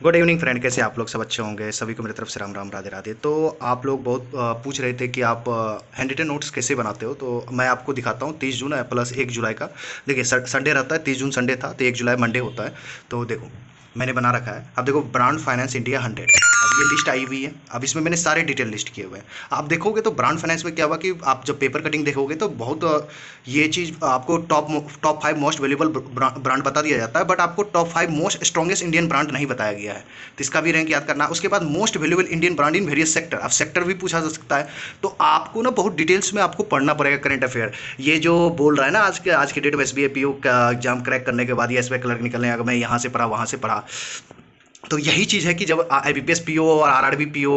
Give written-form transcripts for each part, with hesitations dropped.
Good evening friend, कैसे आप लोग? सब अच्छे होंगे। सभी को मेरी तरफ से राम राम, राधे राधे। तो आप लोग बहुत पूछ रहे थे कि आप हैंड रिटन नोट्स कैसे बनाते हो, तो मैं आपको दिखाता हूँ। 30 जून है प्लस 1 जुलाई का। देखिए संडे रहता है, 30 जून संडे था तो 1 जुलाई मंडे होता है। तो देखो मैंने बना रखा है। अब देखो ब्रांड फाइनेंस इंडिया 100, अब ये लिस्ट आई हुई है। अब इसमें मैंने सारे डिटेल लिस्ट किए हुए हैं। आप देखोगे तो ब्रांड फाइनेंस में क्या हुआ कि आप जब पेपर कटिंग देखोगे तो बहुत ये चीज़ आपको टॉप 5 मोस्ट वैल्यूबल ब्रांड बता दिया जाता है, बट आपको top 5 most strongest Indian brand नहीं बताया गया है। तो इसका भी रैंक याद करना। उसके बाद most valuable Indian brand in various sector, अब सेक्टर भी पूछा जा सकता है। तो आपको ना बहुत डिटेल्स में आपको पढ़ना पड़ेगा करंट अफेयर। ये जो बोल रहा है ना आज के डेट में एसबीआई पीओ का एग्जाम क्रैक करने के बाद या एसबीआई क्लर्क निकलने का, मैं यहाँ से पढ़ा वहाँ से पढ़ा। तो यही चीज़ है कि जब आईबीपीएस पीओ और आरआरबी पीओ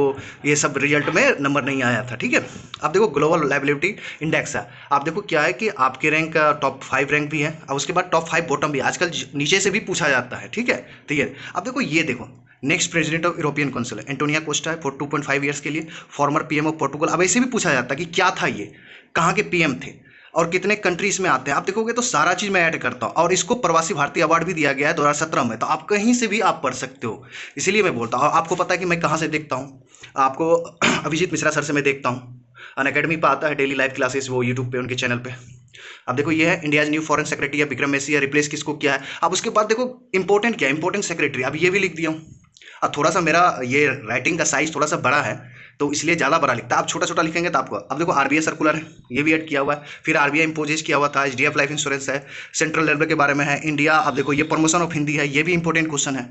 ये सब रिजल्ट में नंबर नहीं आया था, ठीक है। अब देखो ग्लोबल लाइबिलिटी इंडेक्स है। आप देखो क्या है कि आपके रैंक टॉप 5 रैंक भी है और उसके बाद टॉप 5 बॉटम भी है। आजकल नीचे से भी पूछा जाता है, ठीक है। तो ये अब देखो, ये देखो next president of European Council Antonia Costa है फॉर 2.5 ईयर्स के लिए। Former PM of Portugal. अब ऐसे भी पूछा जाता है कि क्या था ये, कहाँ के पीएम थे और कितने कंट्रीज में आते हैं। आप देखोगे तो सारा चीज़ मैं ऐड करता हूँ। और इसको प्रवासी भारतीय अवार्ड भी दिया गया है 2017 में। तो आप कहीं से भी आप पढ़ सकते हो। इसीलिए मैं बोलता हूँ। आपको पता है कि मैं कहाँ से देखता हूँ। आपको अभिजीत मिश्रा सर से मैं देखता हूँ। अनअकैडमी पे आता है डेली लाइव क्लासेस, वो यूट्यूब पे उनके चैनल पे। अब देखो ये है इंडिया न्यू फॉरेन सेक्रेटरी है विक्रम मैसी है। रिप्लेस किसको किया है। अब उसके बाद देखो इंपॉर्टेंट क्या है, इंपॉर्टेंट सेक्रेटरी। अब ये भी लिख दिया हूँ। अब थोड़ा सा मेरा ये राइटिंग का साइज थोड़ा सा बड़ा है तो इसलिए ज़्यादा बड़ा लिखता है। आप छोटा छोटा लिखेंगे तो आपको, अब देखो आरबीआई सर्कुलर है, ये भी ऐड किया हुआ है। फिर आरबीआई इम्पोजेस किया हुआ था। एचडीएफ लाइफ इंश्योरेंस है। सेंट्रल रेलवे के बारे में है इंडिया। अब देखो ये प्रमोशन ऑफ हिंदी है, ये भी इंपॉर्टेंट क्वेश्चन है।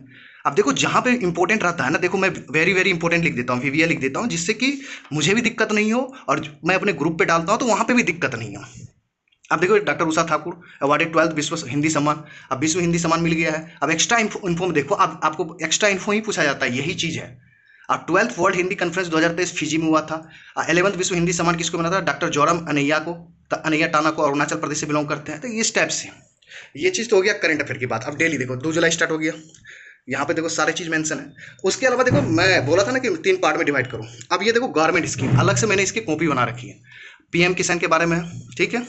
अब देखो जहाँ पे इंपॉर्टेंट रहता है ना, देखो मैं वेरी वेरी इंपॉर्टेंट लिख देता हूँ, वीवीए लिख देता हूँ, जिससे कि मुझे भी दिक्कत नहीं हो और मैं अपने ग्रुप पे डालता हूँ तो वहाँ पे भी दिक्कत नहीं हो। अब देखो doctor Usha Thakur awarded 12th विश्व हिंदी सम्मान। अब विश्व हिंदी सम्मान मिल गया है। अब एक्स्ट्रा इन्फो में देखो, अब आपको एक्स्ट्रा इन्फो ही पूछा जाता है, यही चीज़ है। और 12th world Hindi conference 2023 Fiji में हुआ था। 11th विश्व हिंदी सम्मान किसको मिला था? डॉक्टर जोरम अनैया को। तो अनैया टाना को अरुणाचल प्रदेश से बिलोंग करते हैं। तो इस टाइप से ये चीज़ तो हो गया करंट अफेयर की बात। अब डेली देखो 2 जुलाई स्टार्ट हो गया। यहाँ पे देखो सारी चीज़ मेंशन है। उसके अलावा देखो मैं बोला था ना कि 3 पार्ट में डिवाइड करूँ। अब ये देखो गवर्नमेंट स्कीम अलग से मैंने इसकी कॉपी बना रखी है। पीएम किसान के बारे में है, ठीक है।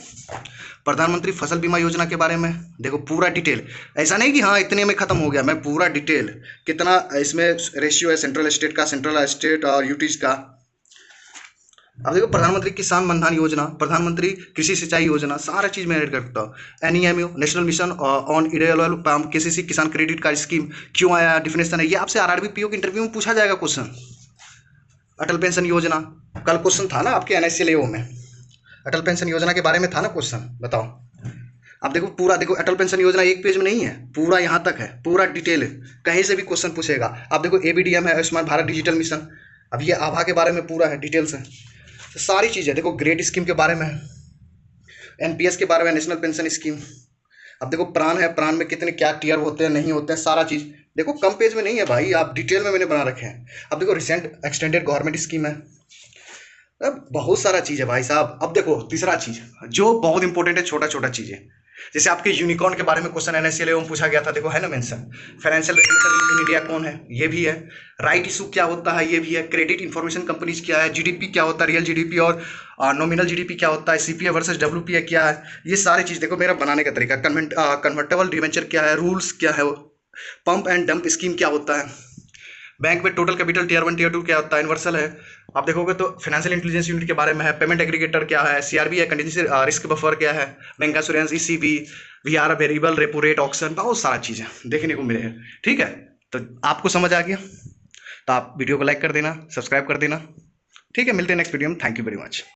प्रधानमंत्री फसल बीमा योजना के बारे में देखो पूरा डिटेल। ऐसा नहीं कि हाँ इतने में खत्म हो गया, मैं पूरा डिटेल कितना इसमें रेशियो है सेंट्रल स्टेट और यूटीज का। अब देखो प्रधानमंत्री किसान मानधन योजना, प्रधानमंत्री कृषि सिंचाई योजना, सारा चीज मैं ऐड करता हूँ। NEMU national mission on irrigable palm, KCC Kisan credit card scheme क्यों आया, डिफिनेशन है। ये आपसे आरआरबी पीओ के इंटरव्यू में पूछा जाएगा क्वेश्चन। अटल पेंशन योजना, कल क्वेश्चन था ना आपके एनएससीएलओ में, अटल पेंशन योजना के बारे में था ना क्वेश्चन, बताओ। अब देखो पूरा देखो, अटल पेंशन योजना एक पेज में नहीं है, पूरा यहाँ तक है, पूरा डिटेल है। कहीं से भी क्वेश्चन पूछेगा। अब देखो एबीडीएम है, आयुष्मान भारत डिजिटल मिशन। अब ये आभा के बारे में पूरा है, डिटेल्स है। तो सारी चीज़ें देखो, ग्रेड स्कीम के बारे में है, एनपीएस के बारे में, नेशनल पेंशन स्कीम। अब देखो प्राण है, प्राण में कितने क्या टीयर होते हैं नहीं होते हैं, सारा चीज़ देखो। कम पेज में नहीं है भाई, आप डिटेल में मैंने बना रखे हैं। अब देखो रिसेंट एक्सटेंडेड गवर्नमेंट स्कीम है। अब बहुत सारा चीज़ है भाई साहब। अब देखो तीसरा चीज़ जो बहुत इंपॉर्टेंट है, छोटा छोटा चीज़ें, जैसे आपके यूनिकॉर्न के बारे में क्वेश्चन एनएससीएलए में पूछा गया था, देखो है ना mention. Financial regulator in India कौन है, ये भी है। राइट इशू क्या होता है, ये भी है। क्रेडिट इंफॉर्मेशन कंपनीज क्या है, जीडीपी क्या होता है, रियल जीडीपी और नॉमिनल जीडीपी क्या होता है, सीपीए वर्सेस डब्ल्यूपीए क्या है, ये सारी चीज़ देखो। मेरा बनाने का तरीका, कन्वर्टेबल डिवेंचर क्या है, रूल्स क्या है, पंप एंड डंप स्कीम क्या होता है, बैंक में टोटल कैपिटल टीयर 1 टीयर 2 क्या होता है, यूनिवर्सल है। आप देखोगे तो फाइनेंशियल इंटेलिजेंस यूनिट के बारे में है। पेमेंट एग्रीगेटर क्या है, सीआरबी है, कंटिजेंसी रिस्क बफर क्या है, bank assurance, ECB, VR, variable repo rate, auction, बहुत सारा चीज़ें देखने को मिले हैं, ठीक है। तो आपको समझ आ गया तो आप वीडियो को लाइक कर देना, सब्सक्राइब कर देना, ठीक है। मिलते हैं नेक्स्ट वीडियो में। Thank you very much.